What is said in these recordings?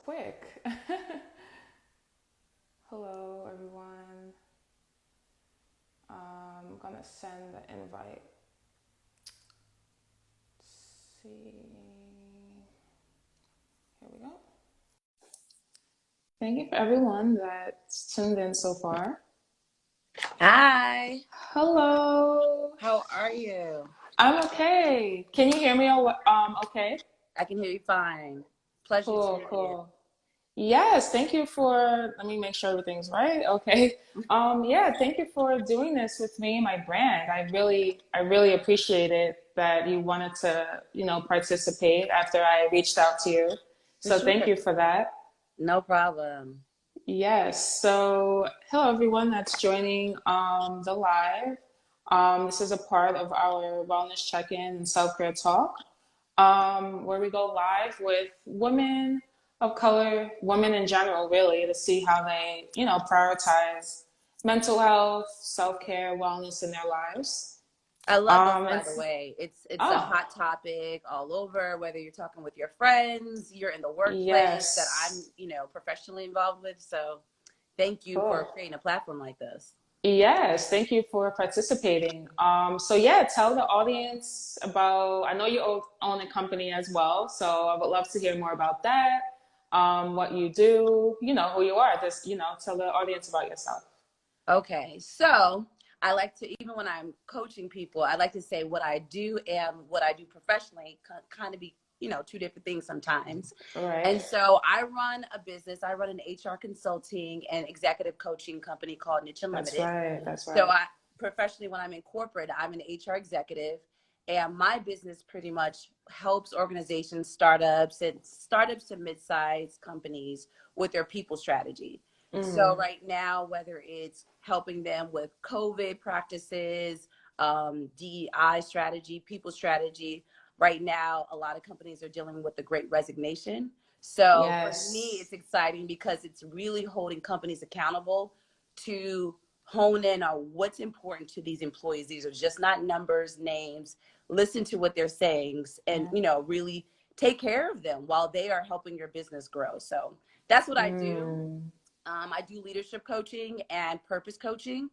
quick. Hello, everyone. I'm gonna send the invite. Let's see. Here we go. Thank you for everyone that's tuned in so far. Hi. Hello. How are you? I'm okay. Can you hear me? Okay. I can hear you fine. Pleasure Cool, to meet cool. Yes, thank you for, let me make sure everything's right. Okay. you. Yeah, thank you for doing this with me, my brand. I really appreciate it that you wanted to, participate after I reached out to you. For So thank sure. you for that. No problem. Yes. So hello everyone that's joining the live. This is a part of our wellness check-in and self-care talk, where we go live with women of color, women in general, really, to see how they, prioritize mental health, self-care, wellness in their lives. I love this, Um, by and the way. It's a oh, hot topic all over, whether you're talking with your friends, you're in the workplace that I'm, yes, professionally involved with. So thank you for cool. creating a platform like this. Yes, thank you for participating. So yeah, tell the audience about, I know you own a company as well, so I would love to hear more about that, what you do, who you are, just, tell the audience about yourself. Okay, so I like to, even when I'm coaching people, I like to say what I do and what I do professionally kind of be, two different things sometimes. All right. And so I run a business, I run an HR consulting and executive coaching company called Niche That's Unlimited. right. That's So right. I professionally, when I'm in corporate, I'm an HR executive. And my business pretty much helps organizations, startups to mid-sized companies with their people strategy. So Mm, right now, whether it's helping them with COVID practices, DEI strategy, people strategy, right now, a lot of companies are dealing with the great resignation. So for me, yes. it's exciting because it's really holding companies accountable to hone in on what's important to these employees. These are just not numbers, names. Listen to what they're saying and, Yeah. really take care of them while they are helping your business grow. So that's what I do. Mm, I do leadership coaching and purpose coaching.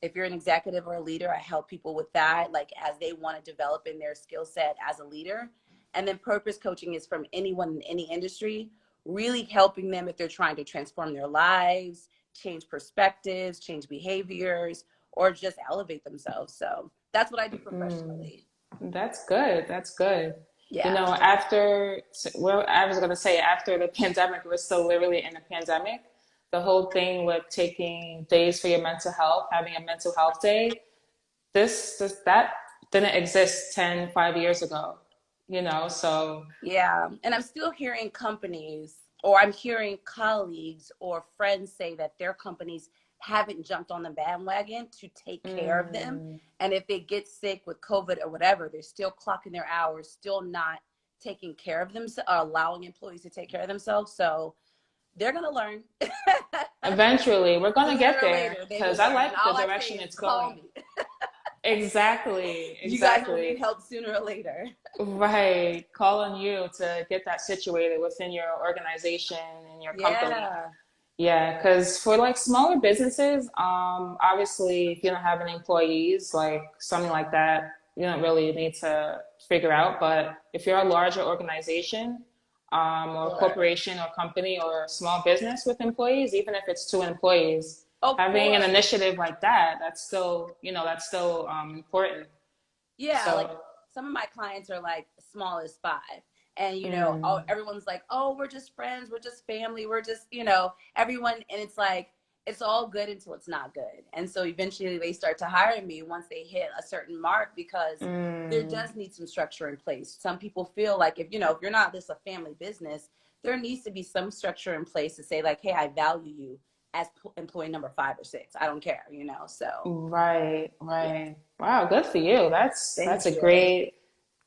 If you're an executive or a leader, I help people with that, like as they want to develop in their skill set as a leader. And then purpose coaching is from anyone in any industry, really helping them if they're trying to transform their lives, change perspectives, change behaviors, or just elevate themselves. So that's what I do mm. professionally. That's good. That's good. Yeah. Well, I was going to say after the pandemic, we're still literally in a pandemic. The whole thing with taking days for your mental health, having a mental health day, that didn't exist 5 years ago, so Yeah. And I'm still hearing companies, or I'm hearing colleagues or friends say that their companies haven't jumped on the bandwagon to take care of them. mm, And if they get sick with COVID or whatever, they're still clocking their hours, still not taking care of themselves, or allowing employees to take care of themselves. So they're going to learn. eventually we're going to Sooner get or there later, they will because I learn. And like the all I say direction is it's call going. me. Exactly, You guys will exactly. need help sooner or later. Right. Call on you to get that situated within your organization and your company. Yeah. Yeah, because for like smaller businesses, obviously if you don't have any employees, like something like that, you don't really need to figure out. But if you're a larger organization, or Sure. corporation or company or small business with employees, even if it's two employees, Of having an course. initiative like that, that's still important. Yeah, like So, some of my clients are like small as five. And mm, everyone's like, "Oh, we're just friends, we're just family, we're just, everyone." And it's like it's all good until it's not good. And so eventually they start to hire me once they hit a certain mark because there mm, does need some structure in place. Some people feel like if you're not this a family business, there needs to be some structure in place to say like, "Hey, I value you as employee number 5 or 6. I don't care." So, right, yeah. right. Wow, good for you. That's Thank a you. great.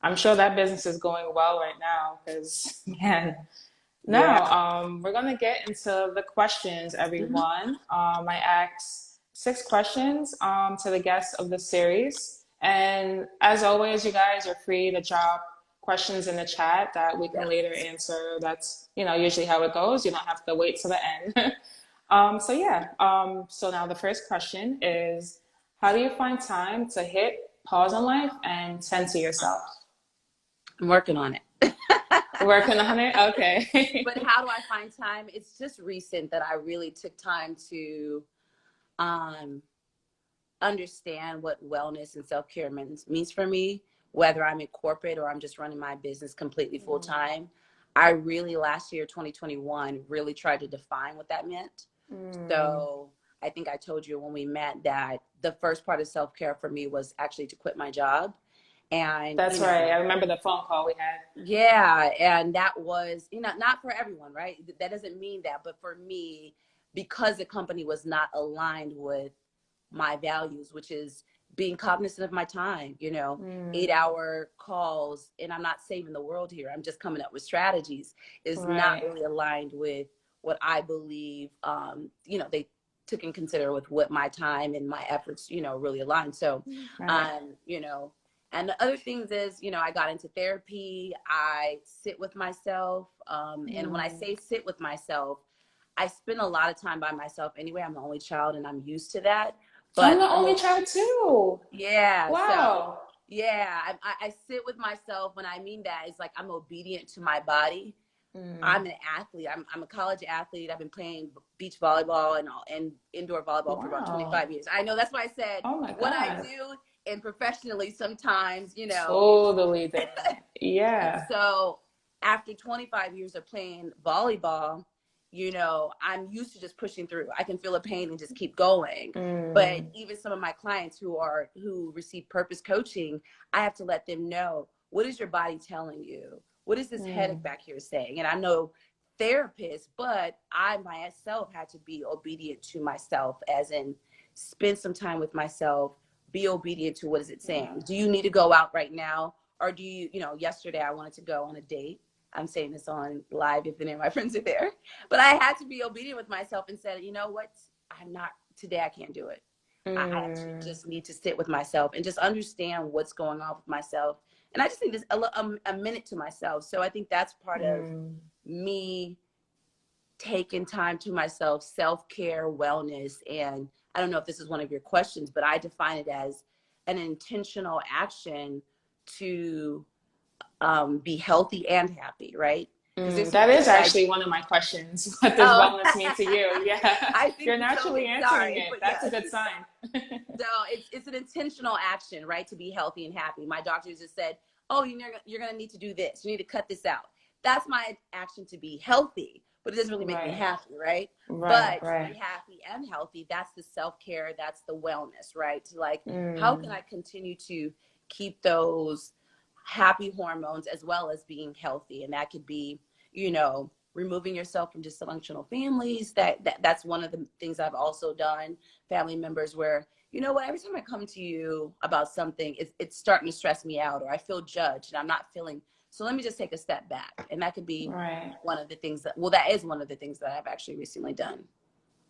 I'm sure that business is going well right now because, man. Now, Yeah. we're gonna get into the questions, Mhm. everyone. I asked 6 questions to the guests of the series, and as always, you guys are free to drop questions in the chat that we can later Yes. answer. That's, usually how it goes. You don't have to wait to the end. So yeah. So now the first question is, how do you find time to hit pause in life and tend to yourself? I'm working on it. Working on it? But Okay. how do I find time? It's just recent that I really took time to um, understand what wellness and self-care means for me, whether I'm in corporate or I'm just running my business completely full time. I really, last year, 2021, really tried to define what that meant. Mm, So I think I told you when we met that the first part of self-care for me was actually to quit my job. And, that's right. I remember the phone call we had. yeah, and that was, not for everyone, right? That doesn't mean that, but for me, because the company was not aligned with my values, which is being cognizant of my time, Mm, 8-hour calls, and I'm not saving the world here. I'm just coming up with strategies, is not right. really aligned with what I believe, they took in consider with what my time and my efforts, really aligned. So, Right. um, you know, and the other things is, I got into therapy. I sit with myself. And when I Mm. say sit with myself, I spend a lot of time by myself anyway. I'm the only child and I'm used to that. I'm But the only child too. yeah, so Wow. yeah, I sit with myself. When I mean that, it's like I'm obedient to my body. Mm. I'm an athlete. I'm a college athlete. I've been playing beach volleyball and indoor volleyball for about Wow. 25 years. I know, that's why I said Oh my what I God. do, and professionally sometimes, Totally different. and Yeah. so after 25 years of playing volleyball, I'm used to just pushing through. I can feel a pain and just keep going. But Mm. even some of my clients who receive purpose coaching, I have to let them know, what is your body telling you? What is this headache Mm. back here saying? And I'm no therapist, but I myself had to be obedient to myself, as in spend some time with myself, be obedient to what is it Yeah. saying. Do you need to go out right now? Or do you, yesterday I wanted to go on a date. I'm saying this on live if any of my friends are there. But I had to be obedient with myself and said, you know what? I'm not, today I can't do it. I actually Mm. just need to sit with myself and just understand what's going on with myself. And I just think this a minute to myself. So I think that's part of Mm. me taking time to myself, self-care, wellness. And I don't know if this is one of your questions, but I define it as an intentional action to be healthy and happy, right? Because there's Mm. some That is things I actually one of my questions. What does oh wellness mean to you? Yeah. I think You're you told naturally me, answering sorry, it. but That's a yes. good sign. So it's an intentional action, right? To be healthy and happy. My doctor just said, oh, you're gonna need to do this. You need to cut this out. That's my action to be healthy, but it doesn't really make me Right. happy, right? Right. But to be Right. happy and healthy, that's the self-care, that's the wellness, right? To like, how can Mm. I continue to keep those happy hormones as well as being healthy? And that could be, removing yourself from dysfunctional families. That's one of the things I've also done. Family members where, you know what, every time I come to you about something, it's starting to stress me out, or I feel judged and I'm not feeling, so let me just take a step back. And that could be Right. one of the things that is one of the things that I've actually recently done.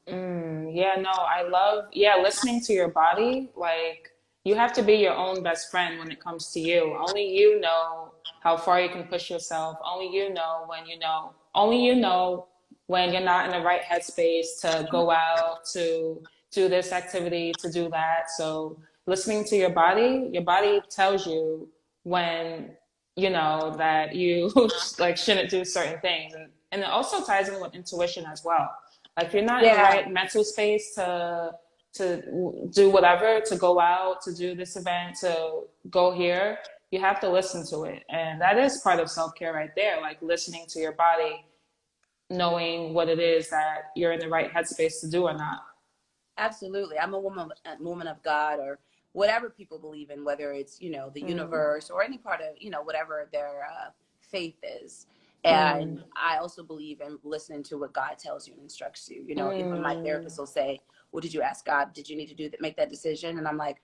Mm, yeah, no, I love, yeah, listening to your body. Like, you have to be your own best friend when it comes to you. Only you know how far you can push yourself. Only you know when you're not in the right headspace to go out, to do this activity, to do that. So, listening to your body tells you when, that you like shouldn't do certain things. And it also ties in with intuition as well. Like if you're not in the Yeah, right mental space to do whatever, to go out, to do this event, to go here, you have to listen to it. And that is part of self-care right there, like listening to your body, knowing what it is that you're in the right headspace to do or not. absolutely. I'm a woman of God, or whatever people believe in, whether it's, the Mm, universe or any part of, whatever their faith is. mm, And I also believe in listening to what God tells you and instructs you. Even my mm, therapist will say, "Well, did you ask God? Did you need to do that, make that decision?" And I'm like,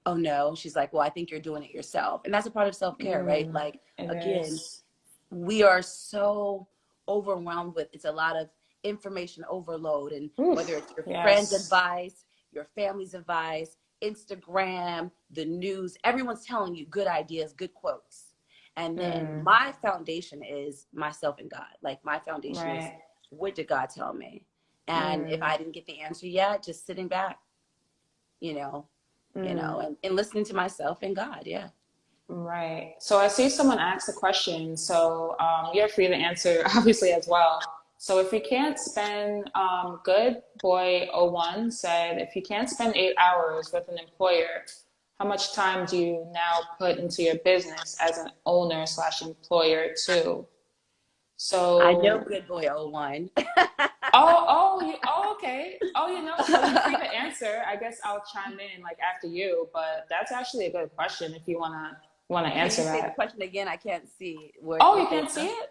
"Oh no." She's like, "Well, I think you're doing it yourself." And that's a part of self-care, right? mm. Like, It again, is. we are so overwhelmed with, it's a lot of information overload. And whether Oof, it's your friend's yes. advice, your family's advice, Instagram, the news, everyone's telling you good ideas, good quotes. And then Mm, my foundation is myself and God. Like my foundation is, right. what did God tell me? And if Mm, I didn't get the answer yet, just sitting back, you know, mm. and listening to myself and God. Yeah. Right. So I see someone asked a question, so you're free to answer obviously as well. So if you can't spend, Good Boy O one said, if you can't spend 8 hours with an employer, how much time do you now put into your business as an owner slash employer too? I know So, Good Boy oh 01. okay. Oh, so you're free to answer. I guess I'll chime in like after you, but that's actually a good question if you wanna Can answer you say the that. question again? I can't see Oh, you what they can't want see to. it?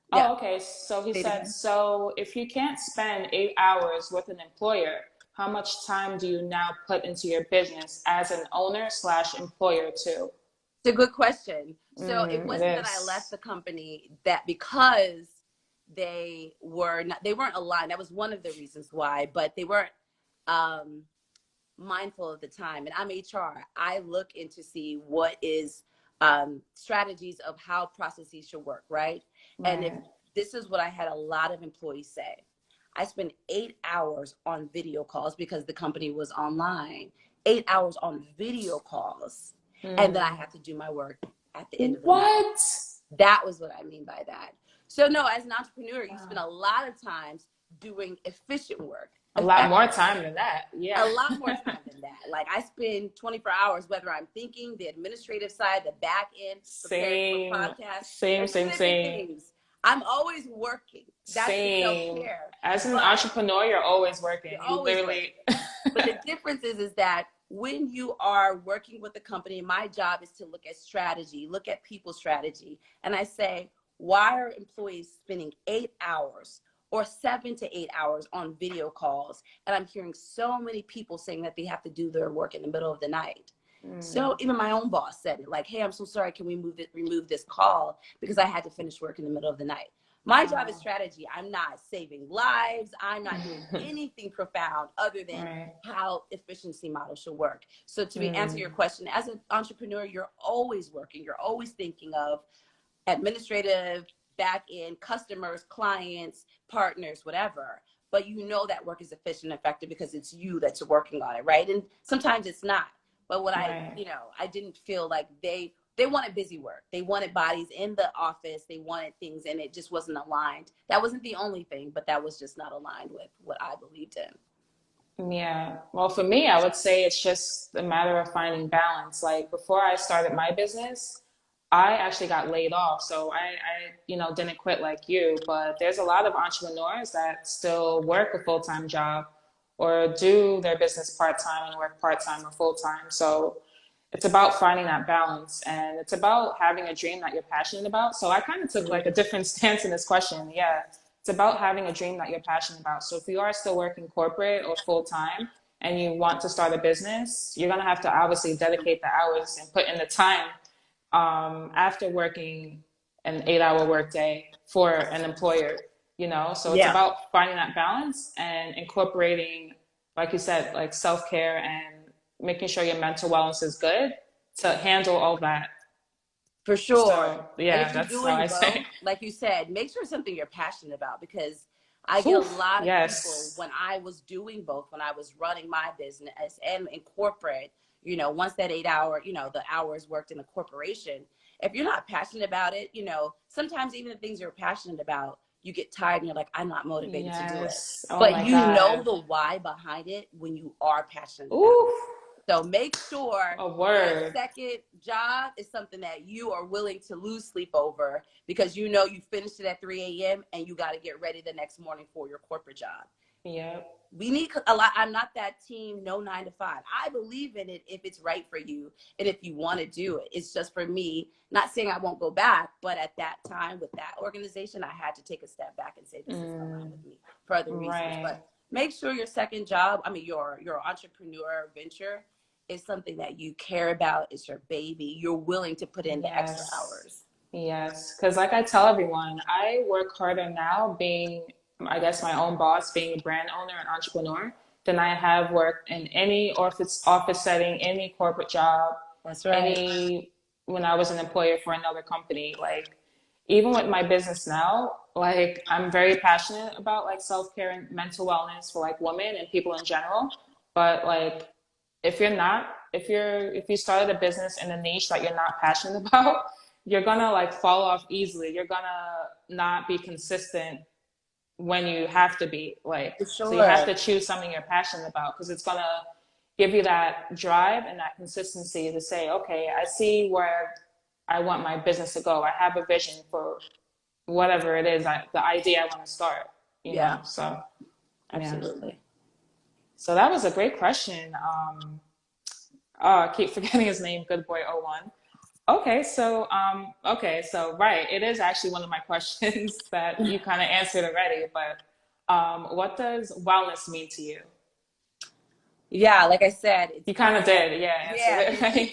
Yeah. Oh, okay. So he Say it said, again. so if you can't spend 8 hours with an employer, how much time do you now put into your business as an owner slash employer too? It's a good question. So it Mm, it wasn't that I left is. the company that because they weren't aligned. That was one of the reasons why, but they weren't um, mindful of the time. And I'm HR. I look into see what is strategies of how processes should work, right? And if Right. this is what I had a lot of employees say. I spent 8 hours on video calls because the company was online. 8 hours on video calls, and then I Mm. have to do my work at the end of the night. What? That was what I mean by that. So no, as an entrepreneur, you spend Wow. a lot of times doing efficient work, A lot more effective work, time than that. a Yeah. lot more time than that. Like I spend 24 hours, whether I'm thinking the administrative side, the back end, preparing for Same, podcasts. same, There's two same, different same, things. I'm always working. That's the same. self-care. As an But entrepreneur, you're always working. you're You always literally, working. But the difference is that when you are working with a company, my job is to look at strategy, look at people strategy. And I say, why are employees spending 8 hours or 7 to 8 hours on video calls? And I'm hearing so many people saying that they have to do their work in the middle of the night. So mm, even my own boss said it, like, hey, I'm so sorry. Can we remove this call because I had to finish work in the middle of the night. My job is wow. strategy. I'm not saving lives. I'm not doing anything profound other than Right. how efficiency model should work. So to be answer your Mm, question, as an entrepreneur, you're always working. You're always thinking of administrative, back end, customers, clients, partners, whatever. But you know that work is efficient and effective because it's you that's working on it, right? And sometimes it's not. But what right. I didn't feel like they wanted busy work. They wanted bodies in the office. They wanted things, and it just wasn't aligned. That wasn't the only thing, but that was just not aligned with what I believed in. Yeah. Well, for me, I would say it's just a matter of finding balance. Like before I started my business, I actually got laid off. So I didn't quit like you, but there's a lot of entrepreneurs that still work a full-time job or do their business part-time and work part-time or full-time. So it's about finding that balance and it's about having a dream that you're passionate about. So I kind of took like a different stance in this question. Yeah. It's about having a dream that you're passionate about. So if you are still working corporate or full time and you want to start a business, you're going to have to obviously dedicate the hours and put in the time after working an 8 hour workday for an employer. So it's Yeah, about finding that balance and incorporating, like you said, like self care and making sure your mental wellness is good to handle all that. for sure. So And yeah, if you're that's how doing I say. both, like you said, make sure it's something you're passionate about because I get a Oof, lot of people yes. when I was doing both, when I was running my business and in corporate, once that 8 hour, the hours worked in a corporation, if you're not passionate about it, sometimes even the things you're passionate about, you get tired and you're like, I'm not motivated to do it. Yes. Oh But my you know God. the why behind it when you are passionate about Oof. it. So make sure A your word. second job is something that you are willing to lose sleep over because you know you finished it at 3 a.m. and you got to get ready the next morning for your corporate job. Yep. We need a lot. I'm not that team, no 9 to 5. I believe in it if it's right for you and if you want to do it. It's just for me, not saying I won't go back, but at that time with that organization, I had to take a step back and say, this isn't aligned Mm, with me for other reasons. right. But make sure your second job, your entrepreneur venture is something that you care about. It's your baby. You're willing to put in the extra Yes. hours. Yes. Because like I tell everyone, I work harder now being, I guess, my own boss, being a brand owner and entrepreneur, than I have worked in any office setting, any corporate job, That's right. any. when I was an employer for another company. Like, even with my business now, like I'm very passionate about like self-care and mental wellness for like women and people in general. But like if you're not, if you started a business in a niche that you're not passionate about, you're gonna like fall off easily. You're gonna not be consistent when you have to be like, For so you have sure. to choose something you're passionate about because it's gonna give you that drive and that consistency to say, okay, I see where I want my business to go. I have a vision for whatever it is, the idea I want to start, you know? Yeah, So, yeah. absolutely. So that was a great question. Oh, I keep forgetting his name, Good Boy oh 01. Okay, so right, it is actually one of my questions that you kind of answered already, but what does wellness mean to you? Yeah, like I said, it's You kind of kind of, did, yeah, answered yeah, it, right?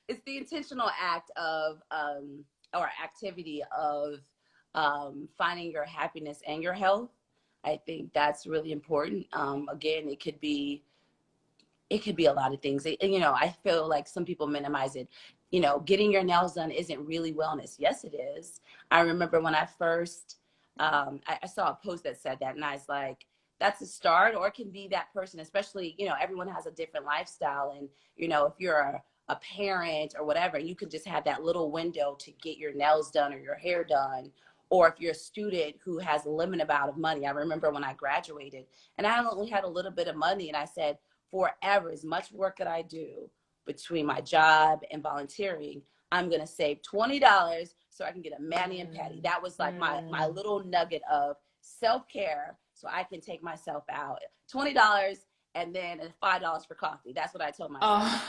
it's the intentional act of or activity of finding your happiness and your health. I think that's really important. Again, it could be a lot of things. I feel like some people minimize it. Getting your nails done isn't really wellness. Yes, it is. I remember when I first, I saw a post that said that, and I was like, that's a start, or it can be that person, especially, everyone has a different lifestyle. And, if you're a parent or whatever, you could just have that little window to get your nails done or your hair done. Or if you're a student who has a limited amount of money. I remember when I graduated and I only had a little bit of money, and I said, forever, as much work that I do between my job and volunteering, I'm gonna save $20 so I can get a mani and pedi. That was like my Mm. little nugget of self-care, so I can take myself out. $20 and then $5 for coffee. That's what I told myself. Oh,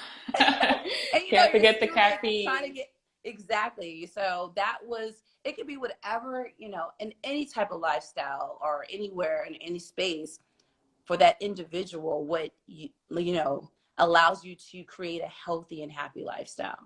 And can't you're a forget the student trying to caffeine. get exactly. So that was it could be whatever, in any type of lifestyle or anywhere in any space for that individual what allows you to create a healthy and happy lifestyle.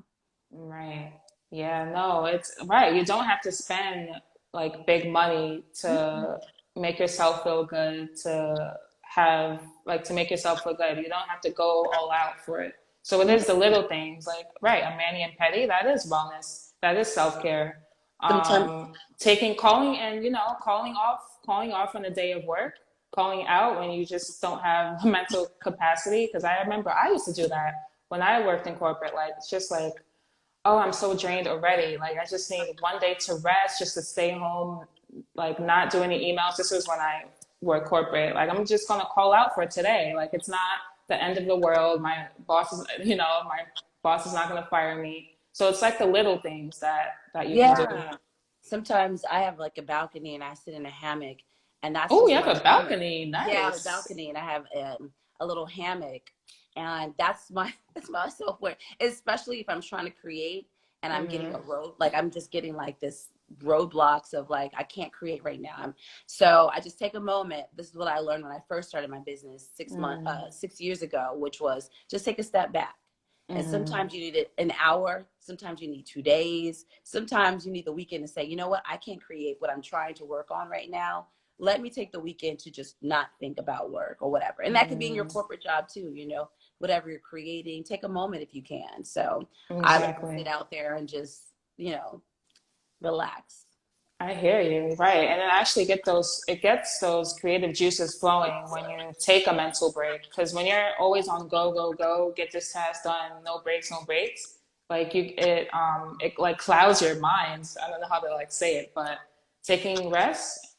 Right. Yeah, no, it's right. You don't have to spend like big money to make yourself feel good, to have like to make yourself feel good. You don't have to go all out for it. So it is the little things like, right, a mani and pedi, that is wellness. That is self-care. Sometimes, Taking calling and calling off on a day of work, calling out when you just don't have the mental capacity. Because I remember I used to do that when I worked in corporate. Like it's just like, oh, I'm so drained already. Like I just need one day to rest, just to stay home, like not do any emails. This was when I worked corporate. Like I'm just gonna call out for today. Like it's not the end of the world. My boss is not gonna fire me. So it's like the little things that you can do. yeah. Sometimes I have like a balcony and I sit in a hammock, and that's Oh, you just have my a moment. balcony. Yeah, I have a Nice. balcony and I have a little hammock, and that's my that's my self care. Especially if I'm trying to create and I'm getting a Mm-hmm. road like I'm just getting like this roadblocks of like I can't create right now. So I just take a moment. This is what I learned when I first started my business 6 years ago, which was just take a step back. And Mm-hmm. sometimes you need an hour, sometimes you need 2 days, sometimes you need the weekend to say, you know what, I can't create what I'm trying to work on right now. Let me take the weekend to just not think about work or whatever. And that could be in your Mm-hmm. corporate job too, whatever you're creating, take a moment if you can. So I like to sit Exactly. out there and just, relax. I hear you, right. And it gets those creative juices flowing when you take a mental break. Because when you're always on go, go, go, get this task done, no breaks, no breaks, like it like clouds your minds. I don't know how to like say it, but taking rest,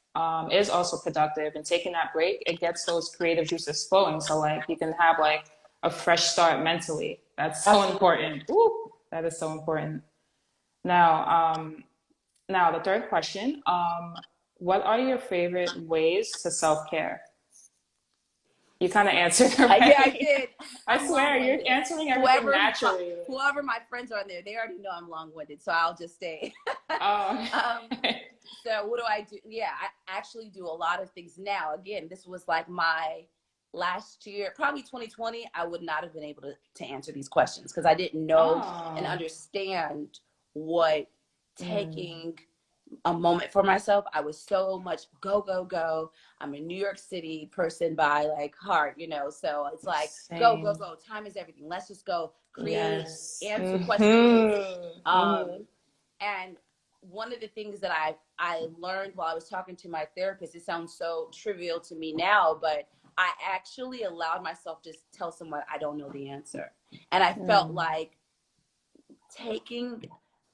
is also productive. And taking that break, it gets those creative juices flowing. So like you can have like a fresh start mentally. That's so Absolutely. important. Ooh, that is so important. Now, now, the third question, what are your favorite ways to self-care? You kind of answered Yeah, I already. did. I I'm swear, you're long-winded. answering everything Whoever my, naturally. whoever my friends are on there, they already know I'm long-winded, so I'll just stay. Oh, um, so what do I do? Yeah, I actually do a lot of things now. Again, this was like my last year, probably 2020. I would not have been able to answer these questions because I didn't know and oh, understand what mm, taking a moment for myself. I was so much go, go, go. I'm a New York City person by like heart, you know, so it's like go, go, Same. go. Time is everything. Let's just go create, Yes. answer questions. Mm-hmm. Mm-hmm. Um, and one of the things that I learned while I was talking to my therapist, it sounds so trivial to me now, but I actually allowed myself to tell someone I don't know the answer. And I felt Mm. like taking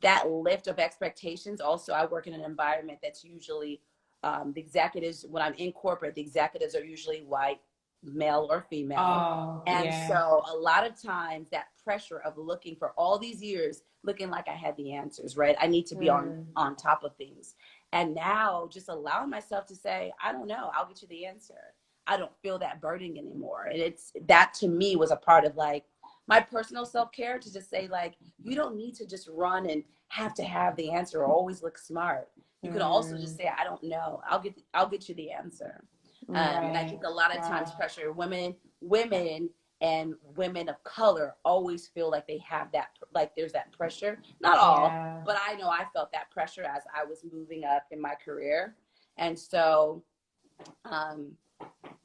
that lift of expectations. Also, I work in an environment that's usually the executives, when I'm in corporate, the executives are usually white, male or female. Oh, And yeah. so a lot of times that pressure of looking for all these years, looking like I had the answers, right? I need to be Mm. on top of things. And now just allowing myself to say, I don't know, I'll get you the answer. I don't feel that burden anymore. And it's that to me was a part of like my personal self-care, to just say like, you don't need to just run and have to have the answer or always look smart. You can also just Mm. say, I don't know. I'll get you the answer. And I Right. think a lot of times Wow. pressure, women and women of color always feel like they have that, like there's that pressure. Not all, Yeah. but I know I felt that pressure as I was moving up in my career. And so um,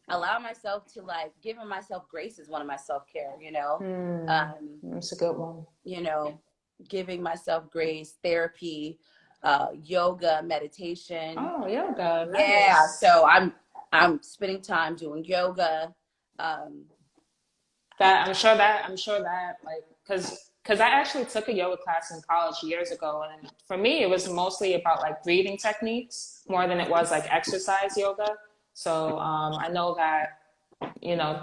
allow myself to like giving myself grace is one of my self-care, Mm. um, That's a good one. you know, giving myself grace, therapy, yoga, meditation. Oh, yoga. Yeah. Nice. So I'm spending time doing yoga. Um, I'm sure that like because I actually took a yoga class in college years ago, and for me it was mostly about like breathing techniques more than it was like exercise yoga. So I know that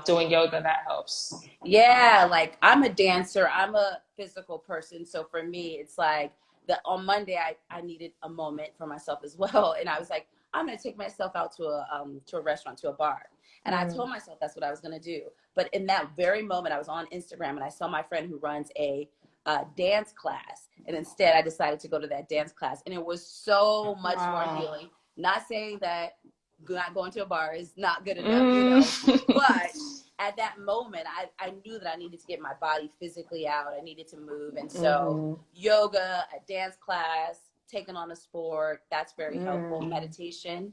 doing yoga that helps. Yeah, like I'm a dancer, I'm a physical person. So for me, it's like on Monday I needed a moment for myself as well. And I was like, I'm gonna take myself out to a restaurant, to a bar. And I Mm. told myself that's what I was gonna do. But in that very moment, I was on Instagram and I saw my friend who runs a dance class. And instead I decided to go to that dance class. And it was so much more Wow. healing. Not saying that not going to a bar is not good enough, Mm. but at that moment, I knew that I needed to get my body physically out. I needed to move. And so Mm-hmm. yoga, a dance class, taking on a sport, that's very helpful. Mm. Meditation,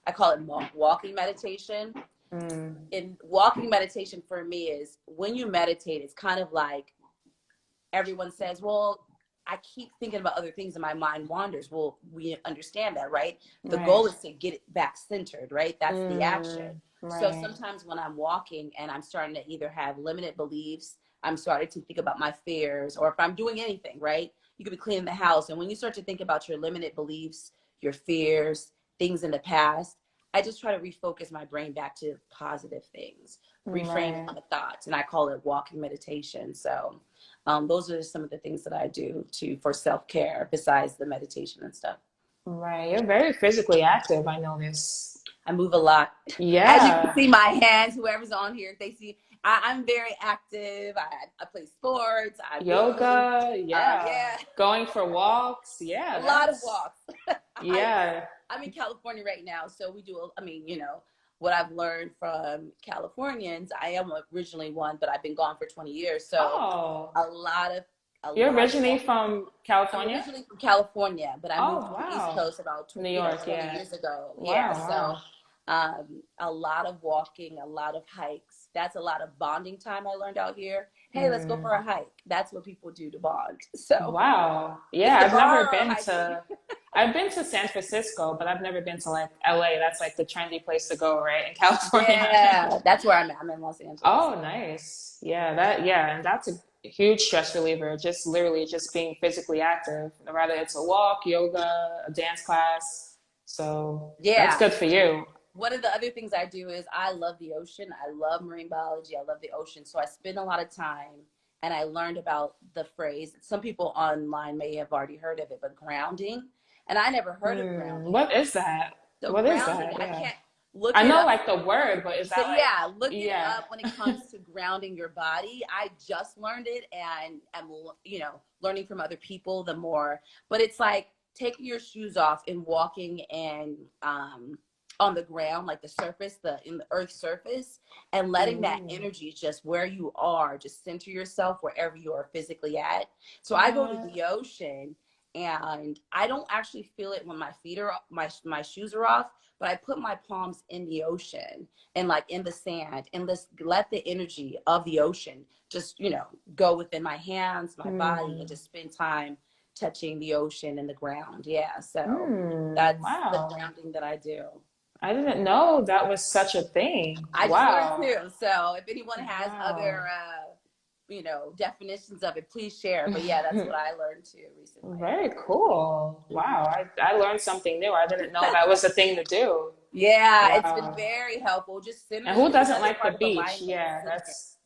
I call it walking meditation. Mm. In walking meditation for me is when you meditate, it's kind of like everyone says, well, I keep thinking about other things and my mind wanders. Well, we understand that, right? The Right. goal is to get it back centered, right? That's the action. Mm. So Right. sometimes when I'm walking and I'm starting to either have limited beliefs, I'm starting to think about my fears, or if I'm doing anything, right? You could be cleaning the house. And when you start to think about your limited beliefs, your fears, things in the past, I just try to refocus my brain back to positive things, reframe Right. my thoughts. And I call it walking meditation. So those are some of the things that I do for self-care besides the meditation and stuff. Right. You're very physically active, I notice. I move a lot. As you can Yeah. see, my hands, whoever's on here, if they see, I'm very active. I play sports. I move. Yoga, yeah. Yeah, Going for walks, a yeah, lot of that's walks. I, yeah. I'm in California right now, so we do. I mean, what I've learned from Californians. I am originally one, but I've been gone for 20 years, so Oh, a lot of a you're lot of originally walking. from I'm California? originally from California, but I moved Oh, to the East wow. Coast about New York, 20 yeah. years ago. Yeah, Wow, so wow. a lot of walking, a lot of hikes. That's a lot of bonding time I learned out here. Hey, let's go for Mm. a hike. That's what people do to bond. So Wow. it's Yeah, the I've never bar or been hiking. to I've been to San Francisco, but I've never been to like LA. That's like the trendy place to go, right? In California. Yeah, that's where I'm at. I'm in Los Angeles. Oh, nice. Yeah, and that's a huge stress reliever. Just literally just being physically active, whether it's a walk, yoga, a dance class. So that's Yeah. good for you. One of the other things I do is I love the ocean. I love marine biology. I love the ocean. So I spend a lot of time and I learned about the phrase. Some people online may have already heard of it, but grounding. And I never heard of Hmm. grounding. What is that? So What is grounding, that? I Yeah. can't look I it know up. like the word, but is So that like, yeah, look it yeah. up when it comes to grounding your body. I just learned it and I'm learning from other people the more. But it's like taking your shoes off and walking and on the ground, like the surface, the in the earth surface, and letting that Ooh. energy just where you are, just center yourself wherever you are physically at. So I go to What? the ocean and I don't actually feel it when my feet are my shoes are off, but I put my palms in the ocean and like in the sand, and let the energy of the ocean just, go within my hands, my body, and Mm. just spend time touching the ocean and the ground. Yeah, so that's the Wow. grounding that I do. I didn't know that was such a thing. I just learned Wow. too. So if anyone has other, Wow. definitions of it, please share. But yeah, that's what I learned too recently. Very cool. Wow. Hmm. I learned something new. I didn't know that was a thing to do. Yeah, it's been Wow. very helpful. Just And centering. who It's doesn't another like the part of beach? alignment is Yeah, centering. that's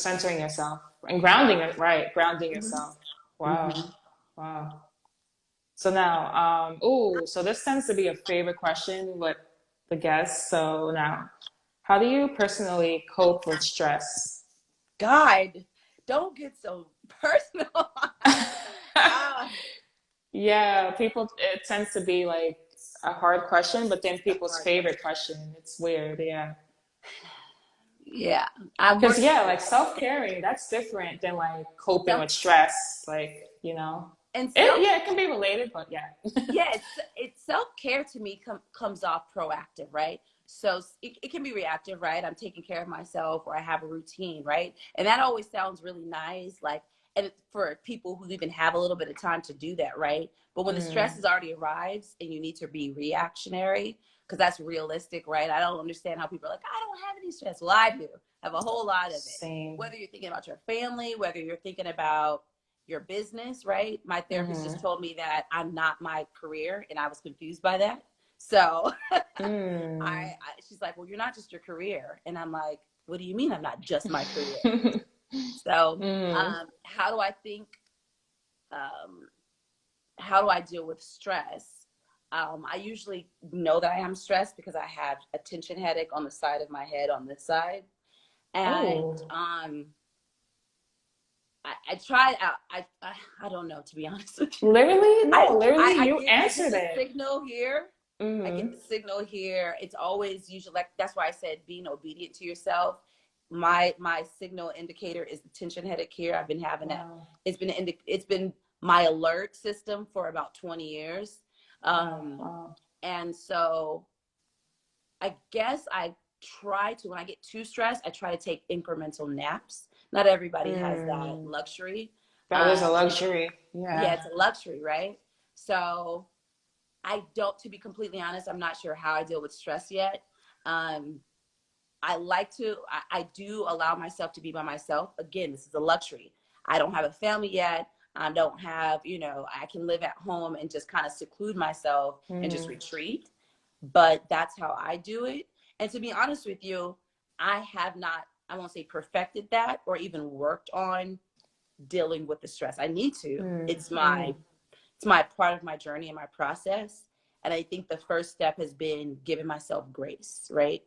centering yourself and grounding it, right? Grounding yourself. Hmm. Wow. Wow. So now, so this tends to be a favorite question with the guests. So now, how do you personally cope with stress? God, don't get so personal. Ah, Yeah, people, it tends to be like a hard question, but then it's a people's hard favorite question. question. It's weird, yeah. Yeah, I'm Because, working yeah, on like it. self-caring, that's different than like coping Self with stress. Like, you know, and self yeah, it can be related, but yeah. yeah, it's self-care to me comes off proactive, right? So it can be reactive, right? I'm taking care of myself, or I have a routine, right? And that always sounds really nice, like, and for people who even have a little bit of time to do that, right? But when the stress Mm, has already arrives and you need to be reactionary, because that's realistic, right? I don't understand how people are like, I don't have any stress. Well, I do. I have a whole lot of it. same. Whether you're thinking about your family, whether you're thinking about your business, right? My therapist just Mm-hmm. told me that I'm not my career, and I was confused by that. So Mm. she's like, well, you're not just your career. And I'm like, what do you mean I'm not just my career? So Mm. how do I think, um, how do I deal with stress? I usually know that I am stressed because I have a tension headache on the side of my head on this side. And Oh, I try out. I don't know, to be honest with you. literally? No, literally, I you get answered the it. signal here. I get Mm-hmm. the signal here. It's always usually like, that's why I said being obedient to yourself. My signal indicator is the tension headache here. I've been having that. Wow. It's been my alert system for about 20 years. Wow. Um, Wow. and so I guess I try to, when I get too stressed, I try to take incremental naps. Not everybody has that Mm. luxury. That is a Um, luxury. yeah, Yeah. it's a luxury, right? So I don't, to be completely honest, I'm not sure how I deal with stress yet. Um, I like to, I do allow myself to be by myself. Again, this is a luxury. I don't have a family yet. I don't have, I can live at home and just kind of seclude myself and just Mm. retreat. But that's how I do it. And to be honest with you, I have not, I won't say perfected that or even worked on dealing with the stress. I need to. Mm. It's Mm. my part of my journey and my process. And I think the first step has been giving myself grace, right?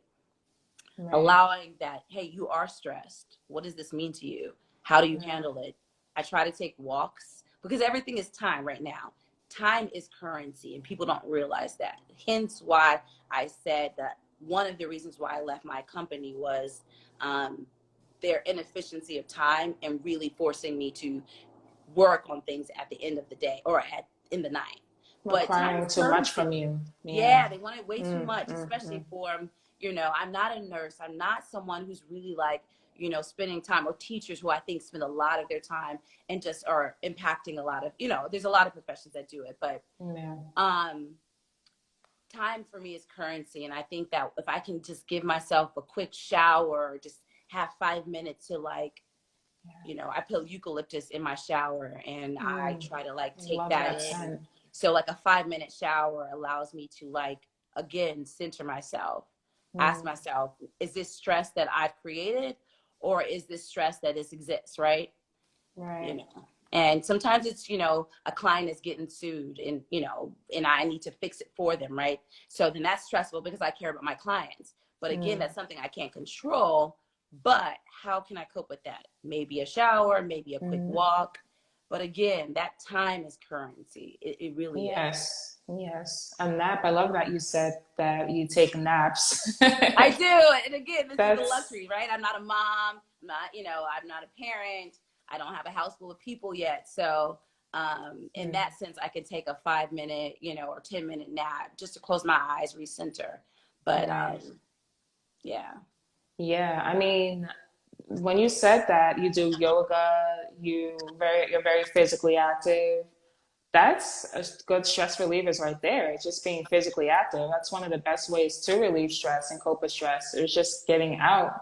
Right. Allowing that, hey, you are stressed. What does this mean to you? How do you Yeah. handle it? I try to take walks because everything is time right now. Time is currency, and people don't realize that. Hence why I said that one of the reasons why I left my company was um, their inefficiency of time and really forcing me to work on things at the end of the day or in the night. But time Requiring is too much from currency. you. Yeah. Yeah, they want it way too Mm. much, Mm. Mm. especially for, I'm not a nurse. I'm not someone who's really like, spending time, or teachers who I think spend a lot of their time and just are impacting a lot of, there's a lot of professions that do it, but Yeah. um, time for me is currency. And I think that if I can just give myself a quick shower, or just have 5 minutes to like, I put eucalyptus in my shower and I Mm. try to like take Love that that in. scent. So like a 5 minute shower allows me to like, again, center myself, ask Mm. myself, is this stress that I've created, or is this stress that exists, right? you Right. know and sometimes it's, a client is getting sued, and and I need to fix it for them, right? So then that's stressful because I care about my clients, but again, Mm. that's something I can't control. But how can I cope with that? Maybe a shower, maybe a quick Mm. walk. But again, that time is currency. It really is. Yes. Yes. A nap. I love that you said that you take naps. I do. And again, this is the That's luxury, right? I'm not a mom. I'm not a parent. I don't have a house full of people yet. So In that sense, I can take a 5 minute, or 10-minute nap just to close my eyes, recenter. But Right. yeah. Yeah. I mean, when you said that you do yoga, you're very physically active. That's a good stress relievers right there. Just being physically active. That's one of the best ways to relieve stress and cope with stress. It's just getting out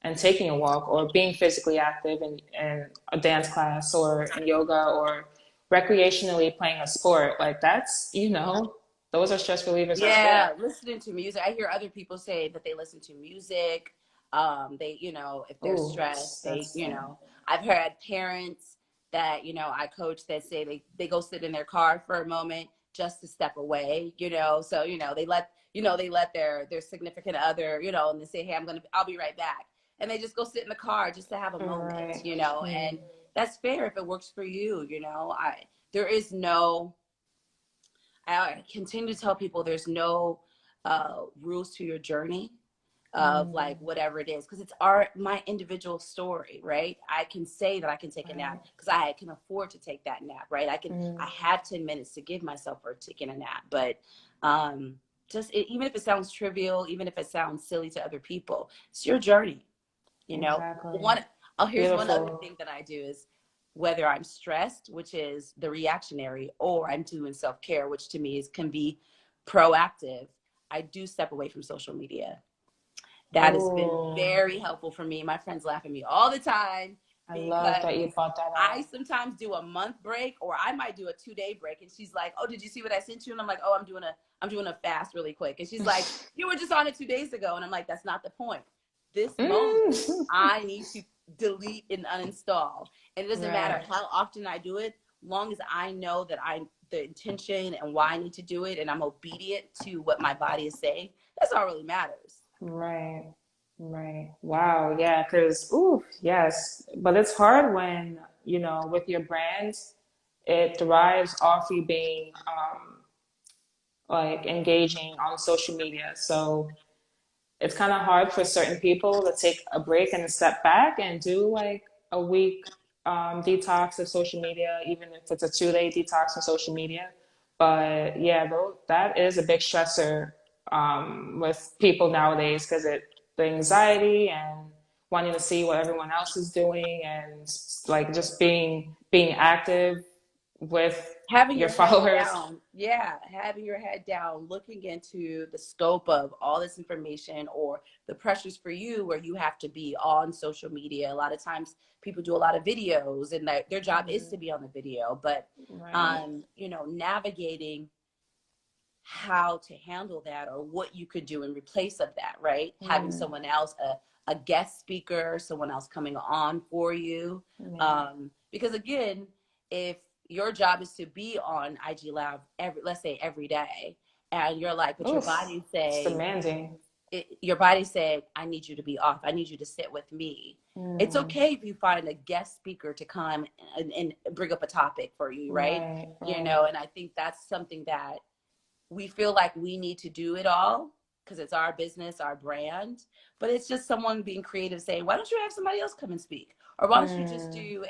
and taking a walk or being physically active in a dance class or in yoga or recreationally playing a sport. Like that's, those are stress relievers right Yeah, there. listening to music. I hear other people say that they listen to music. They, if they're Ooh, stressed, that's I've heard parents that, I coach that say they go sit in their car for a moment just to step away, so, they let their significant other, and they say, hey, I'll be right back. And they just go sit in the car just to have a moment, right. and that's fair if it works for you, there is no, I continue to tell people there's no rules to your journey of like Mm, whatever it is, because it's my individual story, right? I can say that I can take a nap right. because I can afford to take that nap, right? I Mm, have 10 minutes to give myself for taking a nap, but um even if it sounds trivial, even if it sounds silly to other people, it's your journey, you know. exactly. Here's one other Beautiful. thing that I do is, whether I'm stressed, which is the reactionary, or I'm doing self-care, which to me can be proactive, I do step away from social media. That has been Oh, very helpful for me. My friends laugh at me all the time I love that because you brought that I up. sometimes do a month break, or I might do a 2-day break. And she's like, "Oh, did you see what I sent you?" And I'm like, "Oh, I'm doing a fast really quick." And she's like, "You were just on it 2 days ago." And I'm like, "That's not the point. This moment, Mm. I need to delete and uninstall. And it doesn't matter Right, how often I do it, long as I know that the intention and why I need to do it, and I'm obedient to what my body is saying. That's all really matters." right, right. Wow, yeah, because, ooh, yes. But it's hard when, with your brand, it thrives off you being like engaging on social media. So it's kind of hard for certain people to take a break and a step back and do like a week detox of social media, even if it's a 2 day detox from social media. But yeah, though, that is a big stressor with people nowadays because the anxiety and wanting to see what everyone else is doing and like just being active with Having your your head followers. down, yeah, having your head down, looking into the scope of all this information, or the pressures for you where you have to be on social media. A lot of times people do a lot of videos, and their job is to be on the video, but Right. navigating how to handle that, or what you could do in replace of that, right? Having Mm, someone else, a guest speaker, someone else coming on for you. yeah. Because again, if your job is to be on IG Live let's say every day, and you're like, but Oof. It's demanding. your body said, I need you to be off. I need you to sit with me. It's Mm, okay if you find a guest speaker to come and bring up a topic for you, right? right, right. And I think that's something that we feel like we need to do it all because it's our business, our brand. But it's just someone being creative saying, why don't you have somebody else come and speak? Or why don't you just Mm, do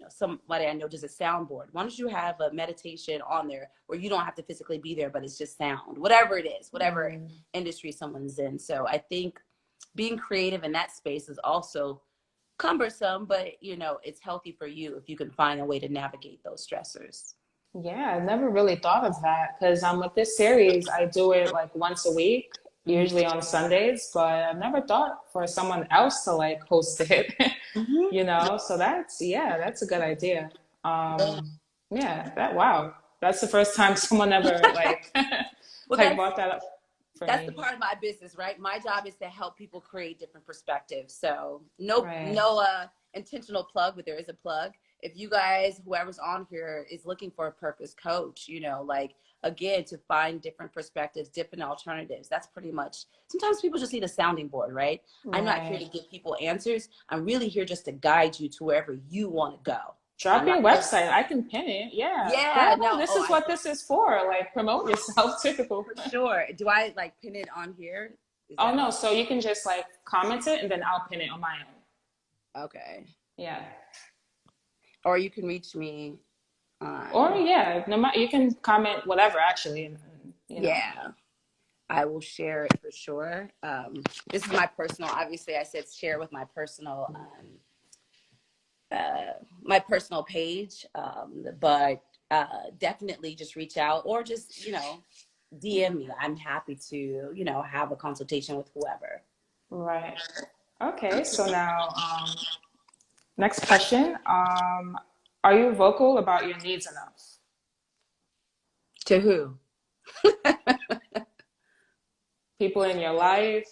somebody I know does a soundboard. Why don't you have a meditation on there where you don't have to physically be there, but it's just sound, whatever it is, whatever mm. industry someone's in. So I think being creative in that space is also cumbersome, but it's healthy for you if you can find a way to navigate those stressors. Yeah, I never really thought of that because with this series, I do it like once a week, Mm-hmm. usually on Sundays, but I've never thought for someone else to like host it, Mm-hmm. So that's a good idea. Yeah. Wow. That's the first time someone ever like Well, like brought that up for that's the me. part of my business, right? My job is to help people create different perspectives. So no, Right. no intentional plug, but there is a plug. If you guys, whoever's on here, is looking for a purpose coach, like, again, to find different perspectives, different alternatives. That's pretty much. Sometimes people just need a sounding board, right? I'm not here to Right. give people answers. I'm really here just to guide you to wherever you want to go. Drop I'm your not here. website. I can pin it. Yeah. Yeah, Girl, no. this Oh, is what this is for. Like promote yourself too. for sure. Do I like pin it on here? Is Oh that no, what? so you can just like comment it and then I'll pin it on my own. Okay. Yeah. Or you can reach me Or on, yeah, no matter, you can comment whatever actually, you know. yeah, I will share it for sure. This is my personal, obviously I said share with my personal page, but definitely just reach out or just, DM me. I'm happy to, have a consultation with whoever. Right. Okay, so now next question. Are you vocal about your needs enough? To who? People in your life,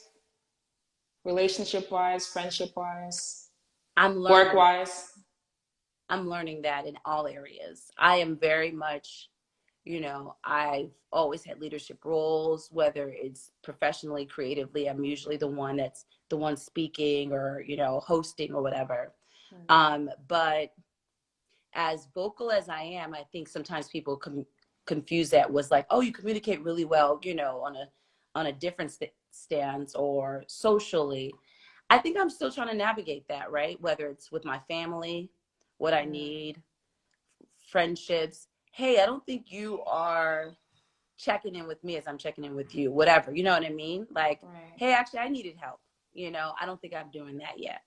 relationship wise, friendship wise, I'm work learning. wise. I'm learning that in all areas. I am very much, I've always had leadership roles, whether it's professionally, creatively. I'm usually the one speaking or, hosting or whatever. But as vocal as I am, I think sometimes people confuse that was like, oh, you communicate really well, on a different stance or socially. I think I'm still trying to navigate that, right? Whether it's with my family, what I need, friendships. Hey, I don't think you are checking in with me as I'm checking in with you, whatever. You know what I mean? Like, Right, hey, actually, I needed help. I don't think I'm doing that yet.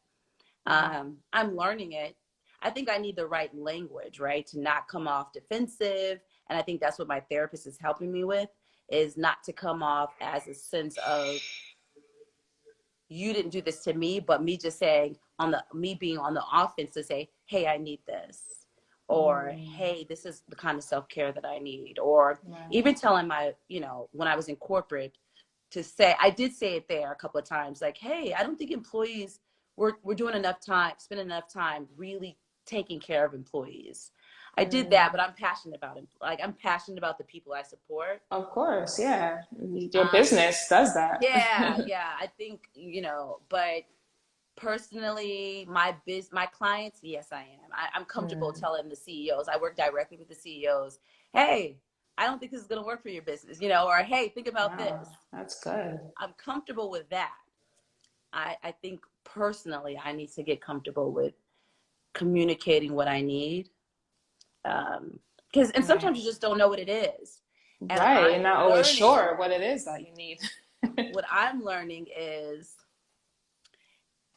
right, I'm learning it. I think I need the right language, right, to not come off defensive. And I think that's what my therapist is helping me with, is not to come off as a sense of you didn't do this to me, but me just saying me being on the offense to say, hey, I need this, or hey, this is the kind of self-care that I need, or right. even telling when I was in corporate, to say, I did say it there a couple of times, like, hey, I don't think employees we're doing enough time, spending enough time really taking care of employees. I did that, but I'm passionate about it. Like, I'm passionate about the people I support. Of course, yeah. Your Um, business does that. yeah, I think, but personally, my clients, yes, I am. I'm comfortable telling the CEOs. I work directly with the CEOs. Hey, I don't think this is going to work for your business, or hey, think about Wow, this. that's good. I'm comfortable with that. I think personally, I need to get comfortable with communicating what I need. And Right. sometimes you just don't know what it is. And Right. You're not always sure what it is that you need. what I'm learning is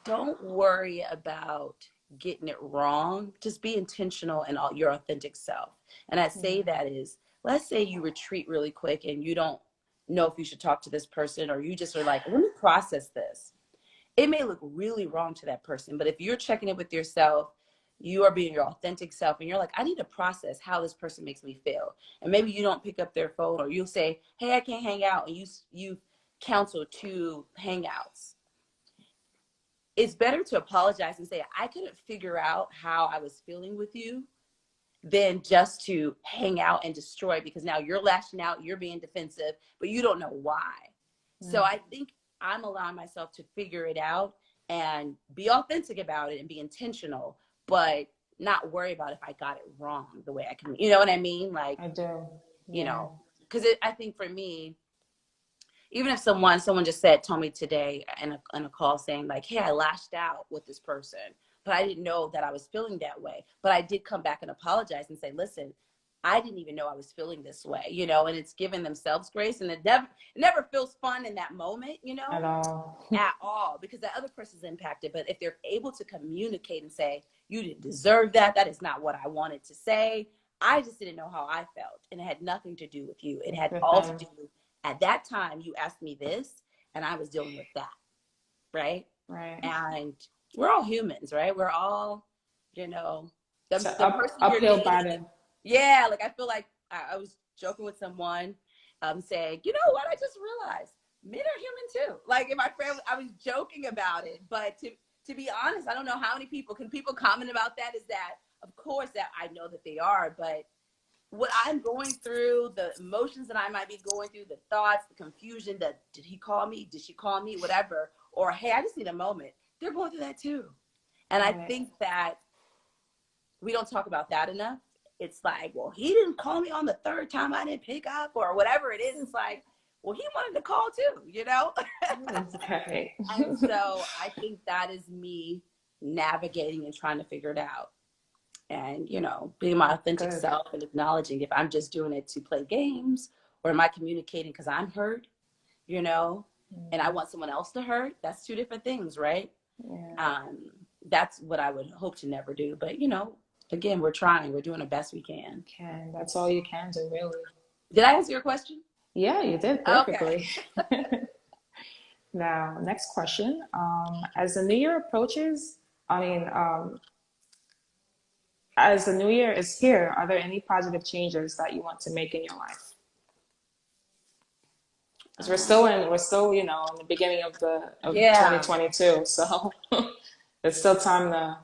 don't worry about getting it wrong. Just be intentional and your authentic self. And I say Yeah. that is, let's say you retreat really quick and you don't know if you should talk to this person, or you just are like, let me process this. It may look really wrong to that person, but if you're checking it with yourself, you are being your authentic self, and you're like, I need to process how this person makes me feel. And maybe you don't pick up their phone, or you'll say, hey, I can't hang out, and you counsel 2 hangouts. It's better to apologize and say, I couldn't figure out how I was feeling with you, than just to hang out and destroy, because now you're lashing out, you're being defensive, but you don't know why. So I think I'm allowing myself to figure it out and be authentic about it and be intentional, but not worry about if I got it wrong the way I can. You know what I mean? Like, I do. you Yeah. know, because I think for me, even if someone just told me today in a call saying like, hey, I lashed out with this person, but I didn't know that I was feeling that way. But I did come back and apologize and say, listen, I didn't even know I was feeling this way, and it's giving themselves grace. And it never feels fun in that moment, At all. at all, because the other person's impacted. But if they're able to communicate and say, you didn't deserve that, that is not what I wanted to say, I just didn't know how I felt, and it had nothing to do with you. It had With all to them. do, at that time you asked me this, and I was dealing with that, right? Right. And we're all humans, right? We're all, It's an the person you're uphill dating. battle. Yeah, like I feel like I was joking with someone, saying, you know what, I just realized men are human too. Like, in my friend, I was joking about it, but to be honest, I don't know how many people comment about that. Is that, of course, that I know that they are, but what I'm going through, the emotions that I might be going through, the thoughts, the confusion, that did he call me? Did she call me? Whatever. Or, hey, I just need a moment. They're going through that too. And I Right. think that we don't talk about that enough. It's like, well, he didn't call me on the third time I didn't pick up, or whatever it is. It's like, well, he wanted to call too. Right. And so I think that is me navigating and trying to figure it out. and, you know, being my authentic Good. self and acknowledging if I'm just doing it to play games or am I communicating because I'm hurt, you know, and I Mm, want someone else to hurt. That's two different things, right? yeah, Um, that's what I would hope to never do. But, you know, again, we're trying, we're doing the best we can. can. That's all you can do, really. Did I answer your question? Yeah, you did Okay. perfectly. Now, next question. As the new year approaches, I mean, as the new year is here, are there any positive changes that you want to make in your life? Because we're still, you know, in the beginning of the of Yeah. 2022, so it's still time to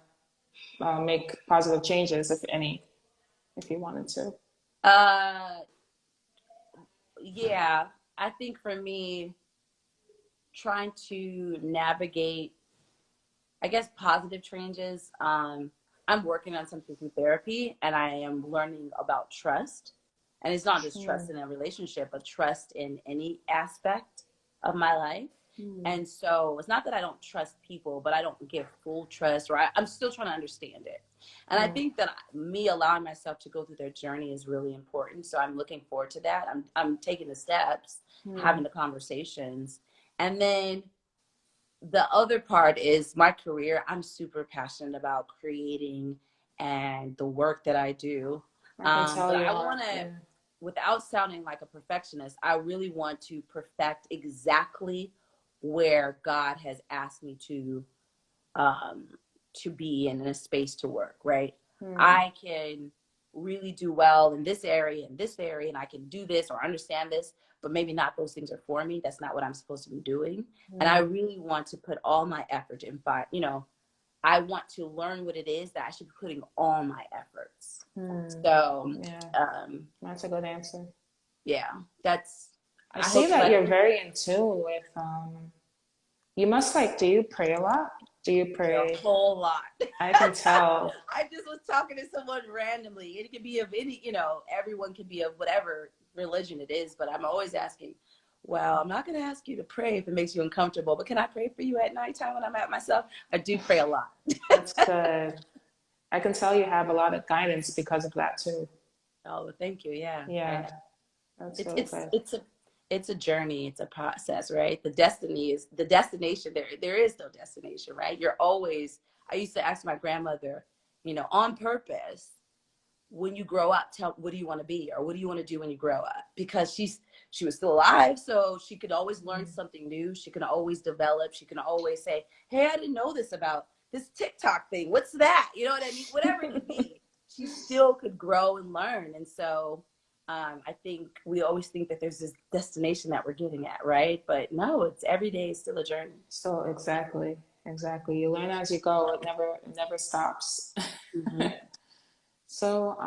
make positive changes, if any, if you wanted to. Uh, yeah. I think for me, trying to navigate, I guess, positive changes. I'm working on something through therapy, and I am learning about trust. And it's not just trust Mm, in a relationship, but trust in any aspect of my life. mm, And so it's not that I don't trust people, but I don't give full trust, or I'm still trying to understand it. And I mm, think that me allowing myself to go through their journey is really important. So I'm looking forward to that. I'm taking the steps, having mm. the conversations, and then the other part is my career. I'm super passionate about creating and the work that I do. I can tell But you I are. want to, Yeah. without sounding like a perfectionist, I really want to perfect exactly where God has asked me um, to be in a space to work, right? Mm, I can really do well in this area, and I can do this or understand this, but maybe not those things are for me. That's not what I'm supposed to be doing. And I mm, really want to put all my effort in, you know, I want to learn what it is that I should be putting all my efforts. mm. So, Yeah, um, that's a good answer. yeah, that's, I I see hope to that like, you're very in tune with, you must like, do you pray a lot? Do you a pray? whole lot. I can tell. I just was talking to someone randomly. It could be of any, you know, everyone can be of whatever religion it is, but I'm always asking, well, I'm not going to ask you to pray if it makes you uncomfortable, but can I pray for you at nighttime when I'm at myself? I do pray a lot. That's good. I can tell you have a lot of guidance because of that too. Oh, thank you. Yeah. Yeah, that's It's, really it's, good. it's a, it's a journey. It's a process, right? The destiny is the destination. There is no destination, right? You're always, I used to ask my grandmother, you know, on purpose, when you grow up, tell what do you want to be or what do you want to do when you grow up, because she was still alive, so she could always learn Mm. something new. She can always develop. She can always say, hey, I didn't know this about this TikTok thing, what's that, you know what I mean, whatever it could be. She still could grow and learn. And so I think we always think that there's this destination that we're getting at, right? But no, it's every day is still a journey. So exactly, exactly. You learn as you go. It never stops. Mm-hmm. So,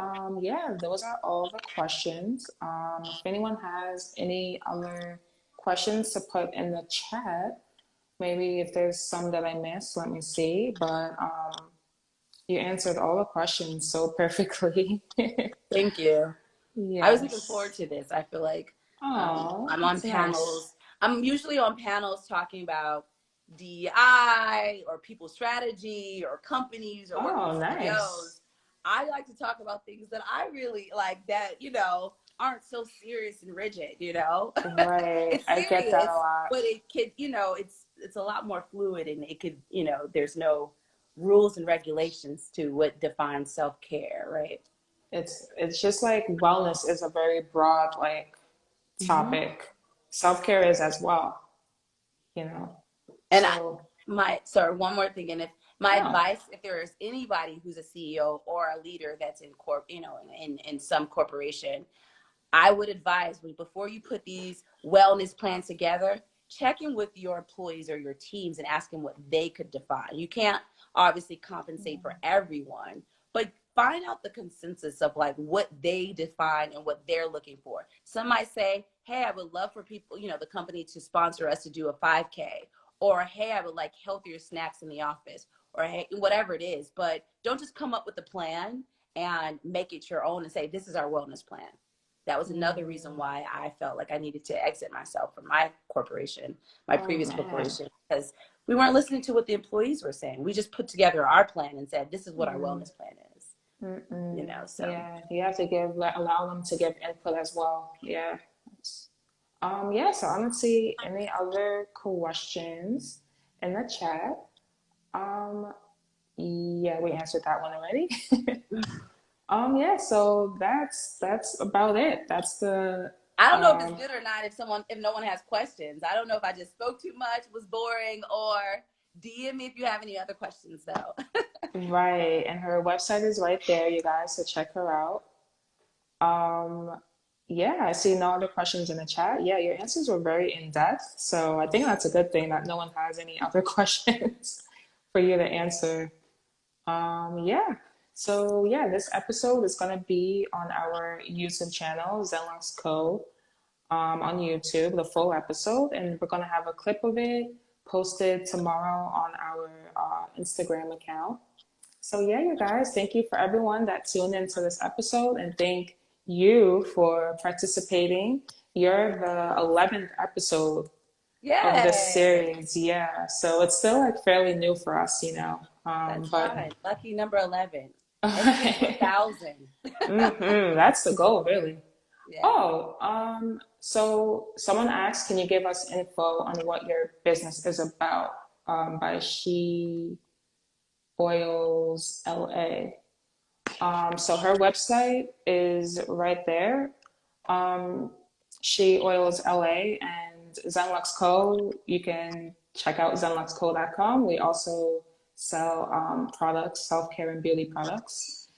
yeah, those are all the questions. If anyone has any other questions to put in the chat, maybe if there's some that I missed, let me see. But you answered all the questions so perfectly. Thank you. I was looking forward Yes. to this. I feel like Oh, I'm on that's nice. panels. I'm usually on panels talking about DEI or people strategy or companies or working with Oh, nice. CEOs. I like to talk about things that I really like that, you know, aren't so serious and rigid, you know. Right. It's I get that a serious, lot. but it could, you know, it's a lot more fluid, and it could, you know, there's no rules and regulations to what defines self-care, right? It's just like wellness is a very broad like Mm-hmm. topic. Self-care is as well, you know. And So, my sorry, one more thing, and if my no. advice, if there is anybody who's a CEO or a leader that's in you know, in some corporation, I would advise before you put these wellness plans together, check in with your employees or your teams and ask them what they could define. You can't obviously compensate for everyone, but find out the consensus of like what they define and what they're looking for. Some might say, hey, I would love for people, you know, the company to sponsor us to do a 5K, or hey, I would like healthier snacks in the office, or hey, whatever it is. But don't just come up with a plan and make it your own and say, this is our wellness plan. That was another reason Mm. why I felt like I needed to exit myself from my corporation, my Oh previous man. corporation, because we weren't listening to what the employees were saying. We just put together our plan and said, this is what our Mm. wellness plan is. So. Yeah, you have to allow them to give input as well. Yeah. Yeah, so I don't see any other questions in the chat. Um, yeah, we answered that one already. Yeah, so that's about it. That's the I don't know if it's um good or not if no one has questions. I don't know if I just spoke too much, was boring, or DM me if you have any other questions though. right, and her website is right there, you guys, so check her out. Um, yeah, I see no other questions in the chat. Yeah, your answers were very in depth, so I think that's a good thing that no one has any other questions for you to answer. Yeah. So yeah, this episode is gonna be on our YouTube channel, ZenLuxCo, on YouTube, the full episode, and we're gonna have a clip of it posted tomorrow on our Instagram account. So yeah, you guys, thank you for everyone that tuned into this episode, and thank you for participating. You're the 11th episode of this Yay! series. Yeah, so it's still like fairly new for us, you know. That's But fine. Lucky number 11. Let's get to 1,000. That's the goal, really. Yeah. Oh, so someone asked, can you give us info on what your business is about? By She Oils LA. So her website is right there. Um, She Oils LA and ZenLuxCo. You can check out ZenLuxCo.com. We also sell products, self-care and beauty products.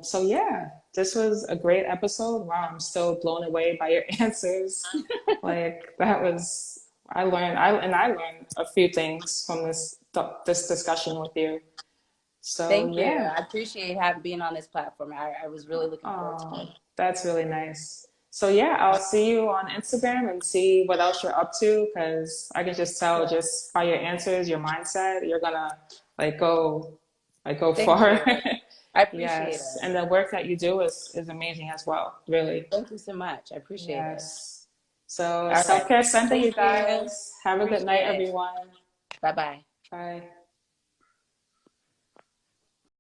So yeah, this was a great episode. Wow, I'm still blown away by your answers. Like that was, I learned a few things from this discussion with you. So Thank you. yeah. I appreciate being on this platform. I was really looking forward to Oh, it. that's really nice. So yeah, I'll see you on Instagram and see what else you're up to because I can just tell Sure. just by your answers, your mindset, you're gonna like go Thank far. you. I appreciate Yes. it. And the work that you do is amazing as well, really. Thank you so much. I appreciate it. Yes. So All right. self-care Sunday, you Thank you. guys. Have a good night, Appreciate it. everyone. Bye bye. Bye.